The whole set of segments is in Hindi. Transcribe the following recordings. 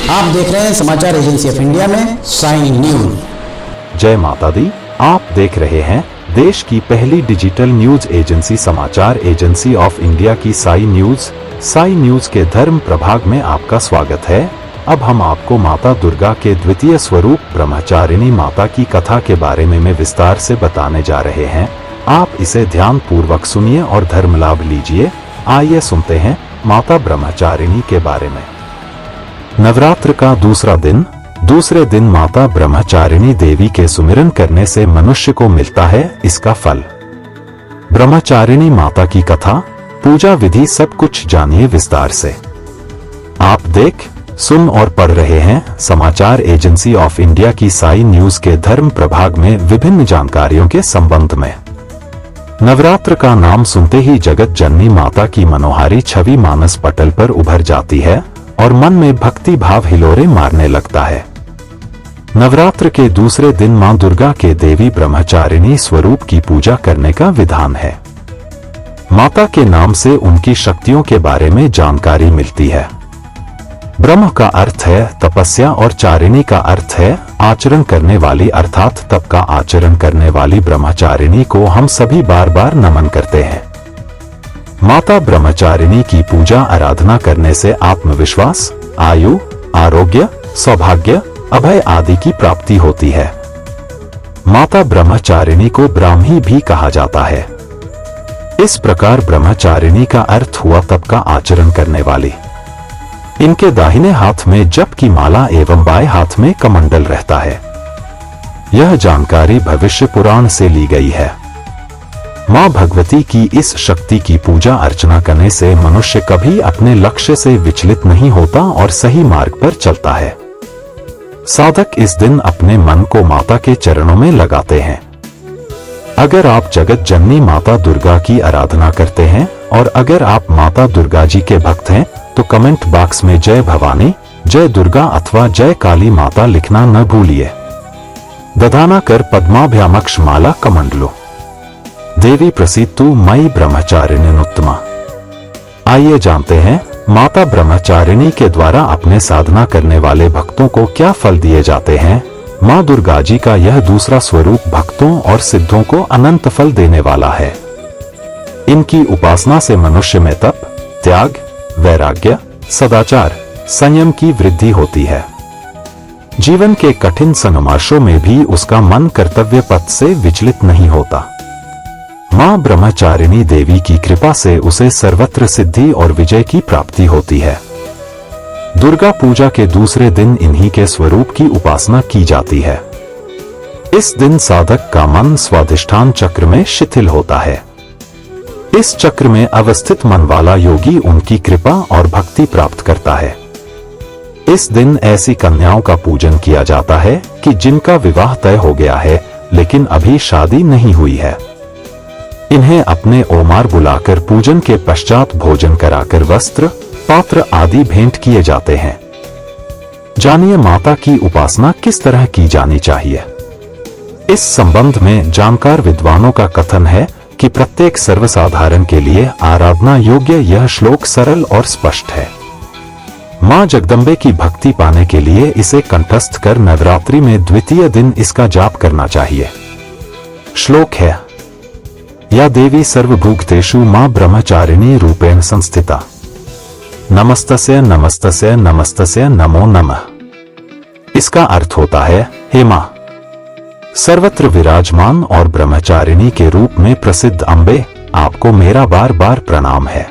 आप देख रहे हैं समाचार एजेंसी ऑफ इंडिया में साई न्यूज। जय माता दी। आप देख रहे हैं देश की पहली डिजिटल न्यूज एजेंसी समाचार एजेंसी ऑफ इंडिया की साई न्यूज। साई न्यूज के धर्म प्रभाग में आपका स्वागत है। अब हम आपको माता दुर्गा के द्वितीय स्वरूप ब्रह्मचारिणी माता की कथा के बारे में विस्तार से बताने जा रहे हैं। आप इसे ध्यान पूर्वक सुनिए और धर्म लाभ लीजिए। आइए सुनते हैं माता ब्रह्मचारिणी के बारे में। नवरात्र का दूसरे दिन माता ब्रह्मचारिणी देवी के सुमिरन करने से मनुष्य को मिलता है इसका फल। ब्रह्मचारिणी माता की कथा, पूजा विधि सब कुछ जानिए विस्तार से। आप देख, सुन और पढ़ रहे हैं समाचार एजेंसी ऑफ इंडिया की साई न्यूज के धर्म प्रभाग में विभिन्न जानकारियों के संबंध में। नवरात्र का नाम सुनते ही जगत जननी माता की मनोहारी छवि मानस पटल पर उभर जाती है और मन में भक्ति भाव हिलोरे मारने लगता है। नवरात्र के दूसरे दिन मां दुर्गा के देवी ब्रह्मचारिणी स्वरूप की पूजा करने का विधान है। माता के नाम से उनकी शक्तियों के बारे में जानकारी मिलती है। ब्रह्म का अर्थ है तपस्या और चारिणी का अर्थ है आचरण करने वाली, अर्थात तप का आचरण करने वाली ब्रह्मचारिणी को हम सभी बार बार नमन करते हैं। माता ब्रह्मचारिणी की पूजा आराधना करने से आत्मविश्वास, आयु, आरोग्य, सौभाग्य, अभय आदि की प्राप्ति होती है। माता ब्रह्मचारिणी को ब्राह्मी भी कहा जाता है। इस प्रकार ब्रह्मचारिणी का अर्थ हुआ तप का आचरण करने वाली। इनके दाहिने हाथ में जप की माला एवं बाएं हाथ में कमंडल रहता है। यह जानकारी भविष्य पुराण से ली गई है। मां भगवती की इस शक्ति की पूजा अर्चना करने से मनुष्य कभी अपने लक्ष्य से विचलित नहीं होता और सही मार्ग पर चलता है। साधक इस दिन अपने मन को माता के चरणों में लगाते हैं। अगर आप जगत जननी माता दुर्गा की आराधना करते हैं और अगर आप माता दुर्गा जी के भक्त हैं तो कमेंट बॉक्स में जय भवानी, जय दुर्गा अथवा जय काली माता लिखना न भूलिए। दधाना कर पद्माभ्यामक्ष माला कमंडलो देवी प्रसीदतु मयि ब्रह्मचारिणीनुत्तमा। आइए जानते हैं माता ब्रह्मचारिणी के द्वारा अपने साधना करने वाले भक्तों को क्या फल दिए जाते हैं। मां दुर्गा जी का यह दूसरा स्वरूप भक्तों और सिद्धों को अनंत फल देने वाला है। इनकी उपासना से मनुष्य में तप, त्याग, वैराग्य, सदाचार, संयम की वृद्धि होती है। जीवन के कठिन संघर्षों में भी उसका मन कर्तव्य पथ से विचलित नहीं होता। मां ब्रह्मचारिणी देवी की कृपा से उसे सर्वत्र सिद्धि और विजय की प्राप्ति होती है। दुर्गा पूजा के दूसरे दिन इन्हीं के स्वरूप की उपासना की जाती है। इस दिन साधक का मन स्वाधिष्ठान चक्र में शिथिल होता है। इस चक्र में अवस्थित मन वाला योगी उनकी कृपा और भक्ति प्राप्त करता है। इस दिन ऐसी कन्याओं का पूजन किया जाता है कि जिनका विवाह तय हो गया है लेकिन अभी शादी नहीं हुई है। इन्हें अपने ओमार बुलाकर पूजन के पश्चात भोजन कराकर वस्त्र, पात्र आदि भेंट किए जाते हैं। जानिए माता की उपासना किस तरह की जानी चाहिए। इस संबंध में जानकार विद्वानों का कथन है कि प्रत्येक सर्वसाधारण के लिए आराधना योग्य यह श्लोक सरल और स्पष्ट है। मां जगदम्बे की भक्ति पाने के लिए इसे कंठस्थ कर नवरात्रि में द्वितीय दिन इसका जाप करना चाहिए। श्लोक है, या देवी सर्वभूतेषु मां ब्रह्मचारिणी रूपेण संस्थिता, नमस्तस्य नमस्तस्य नमस्तस्य नमो नमः। इसका अर्थ होता है, हे मां, सर्वत्र विराजमान और ब्रह्मचारिणी के रूप में प्रसिद्ध अम्बे, आपको मेरा बार बार प्रणाम है,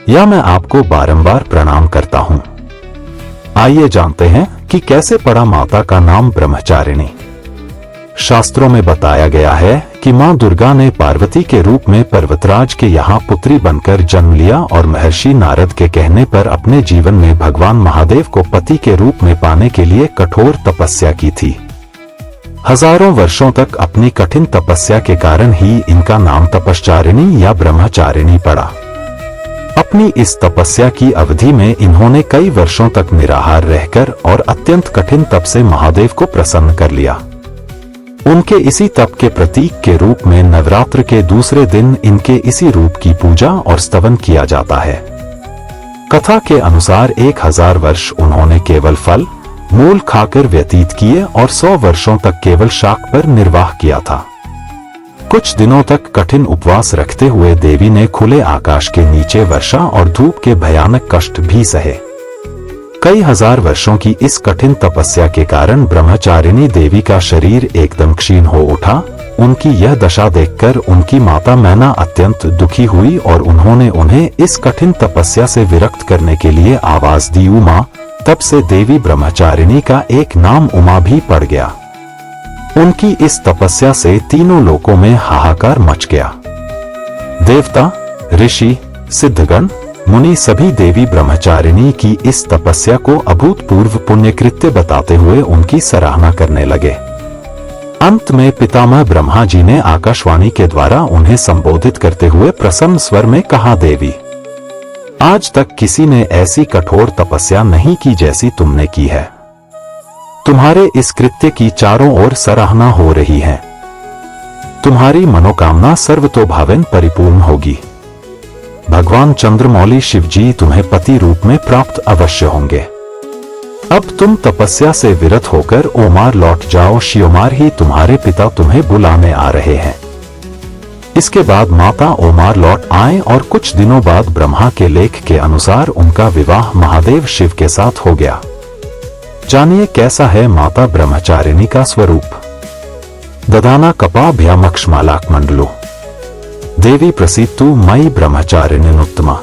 या मैं आपको बारंबार प्रणाम करता हूं। आइए जानते हैं कि कैसे पड़ा माता का नाम ब्रह्मचारिणी। शास्त्रों में बताया गया है कि मां दुर्गा ने पार्वती के रूप में पर्वतराज के यहाँ पुत्री बनकर जन्म लिया और महर्षि नारद के कहने पर अपने जीवन में भगवान महादेव को पति के रूप में पाने के लिए कठोर तपस्या की थी। हजारों वर्षों तक अपनी कठिन तपस्या के कारण ही इनका नाम तपश्चारिणी या ब्रह्मचारिणी पड़ा। अपनी इस तपस्या की अवधि में इन्होंने कई वर्षों तक निराहार रहकर और अत्यंत कठिन तप से महादेव को प्रसन्न कर लिया। उनके इसी तप के प्रतीक के रूप में नवरात्र के दूसरे दिन इनके इसी रूप की पूजा और स्तवन किया जाता है। कथा के अनुसार 1000 वर्ष उन्होंने केवल फल मूल खाकर व्यतीत किए और 100 वर्षों तक केवल शाक पर निर्वाह किया था। कुछ दिनों तक कठिन उपवास रखते हुए देवी ने खुले आकाश के नीचे वर्षा और धूप के भयानक कष्ट भी सहे। कई हजार वर्षों की इस कठिन तपस्या के कारण ब्रह्मचारिणी देवी का शरीर एकदम क्षीण हो उठा। उनकी यह दशा देखकर उनकी माता मैना अत्यंत दुखी हुई और उन्होंने उन्हें इस कठिन तपस्या से विरक्त करने के लिए आवाज दी, उमा। तब से देवी ब्रह्मचारिणी का एक नाम उमा भी पड़ गया। उनकी इस तपस्या से तीनों लोकों में हाहाकार मच गया। देवता, ऋषि, सिद्धगण, मुनि सभी देवी ब्रह्मचारिणी की इस तपस्या को अभूतपूर्व पुण्यकृत्य बताते हुए उनकी सराहना करने लगे। अंत में पितामह ब्रह्मा जी ने आकाशवाणी के द्वारा उन्हें संबोधित करते हुए प्रसन्न स्वर में कहा, देवी, आज तक किसी ने ऐसी कठोर तपस्या नहीं की जैसी तुमने की है। तुम्हारे इस कृत्य की चारों ओर सराहना हो रही है। तुम्हारी मनोकामना सर्वतोभावेन परिपूर्ण होगी। भगवान चंद्रमौली शिव जी तुम्हें पति रूप में प्राप्त अवश्य होंगे। अब तुम तपस्या से विरत होकर ओमार लौट जाओ, शियोमार ही तुम्हारे पिता तुम्हें बुलाने आ रहे हैं। इसके बाद माता ओमार लौट आए और कुछ दिनों बाद ब्रह्मा के लेख के अनुसार उनका विवाह महादेव शिव के साथ हो गया। जानिए कैसा है माता ब्रह्मचारिणी का स्वरूप। ददाना कपाभ्यामक्षमालाक मंडलो देवी प्रसीतु मई ब्रह्मचारिणीनुत्तमा।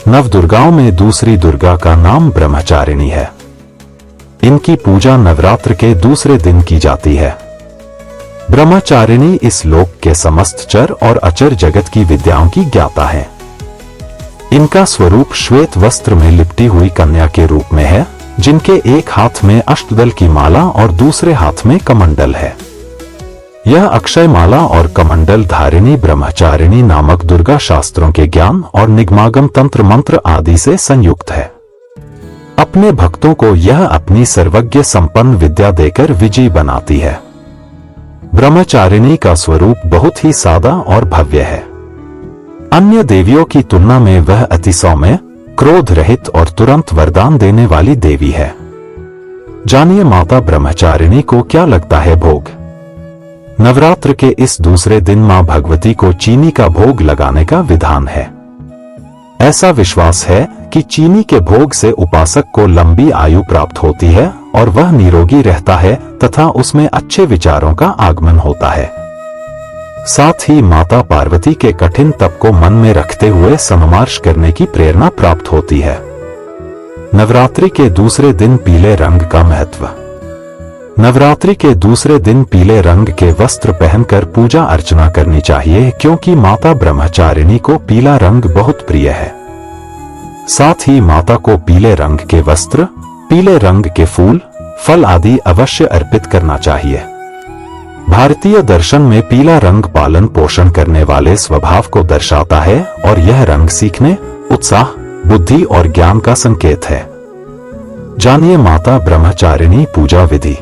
नव दुर्गाओं में दूसरी दुर्गा का नाम ब्रह्मचारिणी है। इनकी पूजा नवरात्र के दूसरे दिन की जाती है। ब्रह्मचारिणी इस लोक के समस्त चर और अचर जगत की विद्याओं की ज्ञाता है। इनका स्वरूप श्वेत वस्त्र में लिपटी हुई कन्या के रूप में है, जिनके एक हाथ में अष्टदल की माला और दूसरे हाथ में कमंडल है। यह अक्षय माला और कमंडल धारिणी ब्रह्मचारिणी नामक दुर्गा शास्त्रों के ज्ञान और निगमागम तंत्र मंत्र आदि से संयुक्त है। अपने भक्तों को यह अपनी सर्वज्ञ संपन्न विद्या देकर विजयी बनाती है। ब्रह्मचारिणी का स्वरूप बहुत ही सादा और भव्य है। अन्य देवियों की तुलना में वह अति सौम्य, क्रोध रहित और तुरंत वरदान देने वाली देवी है। जानिए माता ब्रह्मचारिणी को क्या लगता है भोग। नवरात्र के इस दूसरे दिन मां भगवती को चीनी का भोग लगाने का विधान है। ऐसा विश्वास है कि चीनी के भोग से उपासक को लंबी आयु प्राप्त होती है और वह निरोगी रहता है तथा उसमें अच्छे विचारों का आगमन होता है। साथ ही माता पार्वती के कठिन तप को मन में रखते हुए सममार्श करने की प्रेरणा प्राप्त होती है। नवरात्रि के दूसरे दिन पीले रंग का महत्व। नवरात्रि के दूसरे दिन पीले रंग के वस्त्र पहनकर पूजा अर्चना करनी चाहिए, क्योंकि माता ब्रह्मचारिणी को पीला रंग बहुत प्रिय है। साथ ही माता को पीले रंग के वस्त्र, पीले रंग के फूल, फल आदि अवश्य अर्पित करना चाहिए। भारतीय दर्शन में पीला रंग पालन पोषण करने वाले स्वभाव को दर्शाता है और यह रंग सीखने, उत्साह, बुद्धि और ज्ञान का संकेत है। जानिए माता ब्रह्मचारिणी पूजा विधि।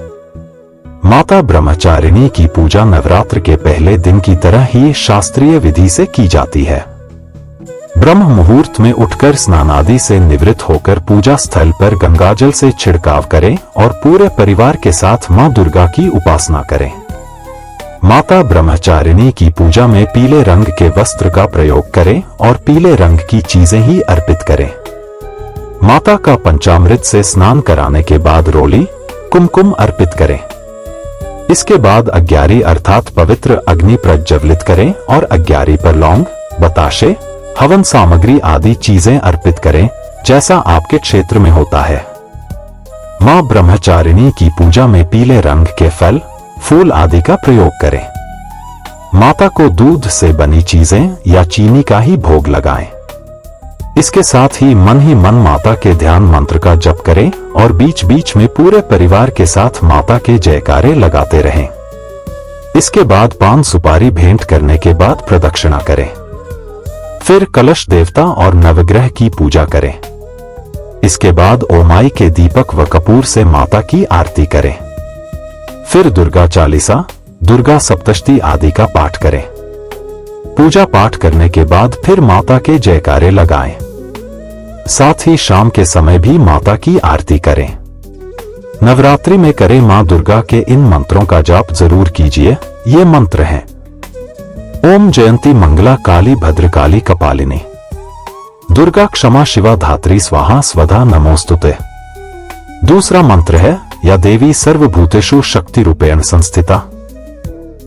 माता ब्रह्मचारिणी की पूजा नवरात्र के पहले दिन की तरह ही शास्त्रीय विधि से की जाती है। ब्रह्म मुहूर्त में उठकर स्नान आदि से निवृत्त होकर पूजा स्थल पर गंगाजल से छिड़काव करें और पूरे परिवार के साथ मां दुर्गा की उपासना करें। माता ब्रह्मचारिणी की पूजा में पीले रंग के वस्त्र का प्रयोग करें और पीले रंग की चीजें ही अर्पित करें। माता का पंचामृत से स्नान कराने के बाद रोली, कुमकुम अर्पित करें। इसके बाद अग्यारी अर्थात पवित्र अग्नि प्रज्वलित करें और अग्यारी पर लौंग, बताशे, हवन सामग्री आदि चीजें अर्पित करें, जैसा आपके क्षेत्र में होता है। मां ब्रह्मचारिणी की पूजा में पीले रंग के फल, फूल आदि का प्रयोग करें। माता को दूध से बनी चीजें या चीनी का ही भोग लगाएं। इसके साथ ही मन माता के ध्यान मंत्र का जप करें और बीच बीच में पूरे परिवार के साथ माता के जयकारे लगाते रहें। इसके बाद पान सुपारी भेंट करने के बाद प्रदक्षिणा करें। फिर कलश देवता और नवग्रह की पूजा करें। इसके बाद ओमाई के दीपक व कपूर से माता की आरती करें। फिर दुर्गा चालीसा, दुर्गा सप्तशती आदि का पाठ करें। पूजा पाठ करने के बाद फिर माता के जयकारे लगाएं। साथ ही शाम के समय भी माता की आरती करें। नवरात्रि में करें मां दुर्गा के इन मंत्रों का जाप जरूर कीजिए। ये मंत्र हैं: ओम जयंती मंगला काली भद्रकाली कपालिनी, दुर्गा क्षमा शिवा धात्री स्वाहा स्वधा नमोस्तुते। दूसरा मंत्र है: या देवी सर्वभूतेषु शक्ति रूपेण संस्थिता,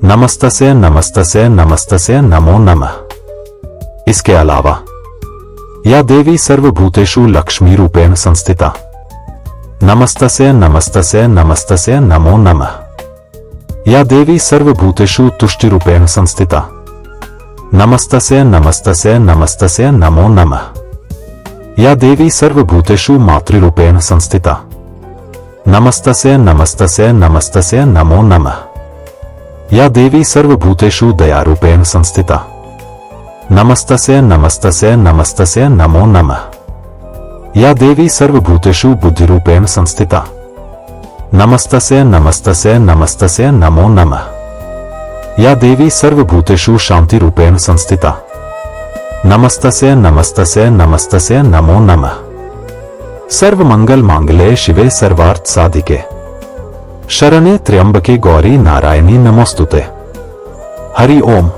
नमस्तस्य नमस्तस्य नमस्तस्य नमो नमः। इसके अलावा या देवी सर्वभूतेषु लक्ष्मी रूपेण संस्थिता, नमस्तस्य नमस्तस्य नमस्तस्य नमो नमः। या देवी सर्वभूतेषु तुष्टि रूपेण संस्थिता, नमस्तस्य नमस्तस्य नमस्तस्य नमो नमः। या देवी सर्वभूतेषु मातृरूपेण संस्थिता, नमस्तस्य नमस्तस्य नमस्तस्य नमो नमः। या देवी सर्वभूतेषु दयारूपेण संस्थिता, नमस्तस्य नमस्तस्य नमस्तस्य नमो नमः। या देवी सर्वभूतेषु बुद्धिरूपेण संस्थिता, नमस्तस्य नमस्तस्य नमस्तस्य नमो नमः। या देवी सर्वभूतेषु शांतिरूपेण संस्थिता, नमस्तस्य नमस्तस्य नमस्तस्य नमो नमः। सर्वमंगल मांगल्ये शिवे सर्वार्थ साधिके, शरणे त्र्यंबके गौरी नारायणी नमोस्तुते। हरि ओम।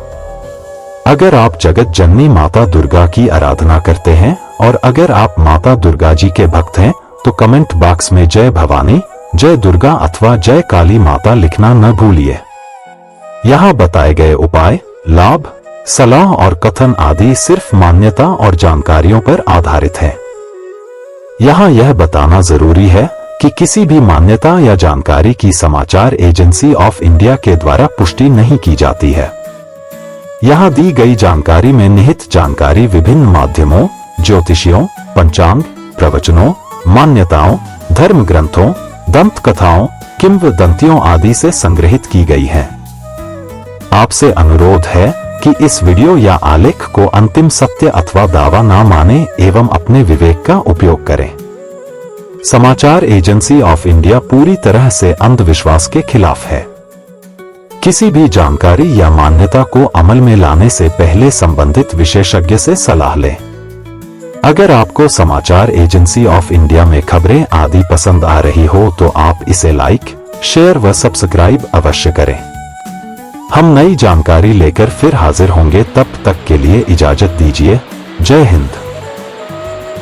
अगर आप जगत जननी माता दुर्गा की आराधना करते हैं और अगर आप माता दुर्गा जी के भक्त हैं तो कमेंट बॉक्स में जय भवानी, जय दुर्गा अथवा जय काली माता लिखना न भूलिए। यहाँ बताए गए उपाय, लाभ, सलाह और कथन आदि सिर्फ मान्यता और जानकारियों पर आधारित है। यहाँ यह बताना जरूरी है कि किसी भी मान्यता या जानकारी की समाचार एजेंसी ऑफ इंडिया के द्वारा पुष्टि नहीं की जाती है। यहाँ दी गई जानकारी में निहित जानकारी विभिन्न माध्यमों, ज्योतिषियों, पंचांग, प्रवचनों, मान्यताओं, धर्म ग्रंथों, दंत कथाओं, किंवदंतियों आदि से संग्रहित की गई है। आपसे अनुरोध है कि इस वीडियो या आलेख को अंतिम सत्य अथवा दावा ना माने एवं अपने विवेक का उपयोग करें। समाचार एजेंसी ऑफ इंडिया पूरी तरह से अंधविश्वास के खिलाफ है। किसी भी जानकारी या मान्यता को अमल में लाने से पहले संबंधित विशेषज्ञ से सलाह लें। अगर आपको समाचार एजेंसी ऑफ इंडिया में खबरें आदि पसंद आ रही हो तो आप इसे लाइक, शेयर व सब्सक्राइब अवश्य करें। हम नई जानकारी लेकर फिर हाजिर होंगे, तब तक के लिए इजाजत दीजिए। जय हिंद।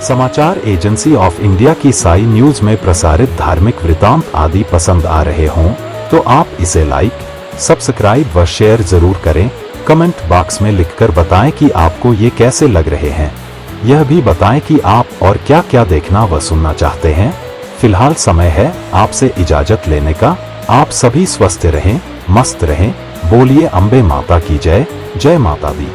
समाचार एजेंसी ऑफ इंडिया की साई न्यूज में प्रसारित धार्मिक वृतांत आदि पसंद आ रहे हों तो आप इसे लाइक, सब्सक्राइब व शेयर जरूर करें। कमेंट बॉक्स में लिखकर बताएं कि आपको ये कैसे लग रहे हैं। यह भी बताएं कि आप और क्या क्या देखना व सुनना चाहते हैं। फिलहाल समय है आपसे इजाजत लेने का। आप सभी स्वस्थ रहें, मस्त रहें। बोलिए अम्बे माता की जय। जय माता दी।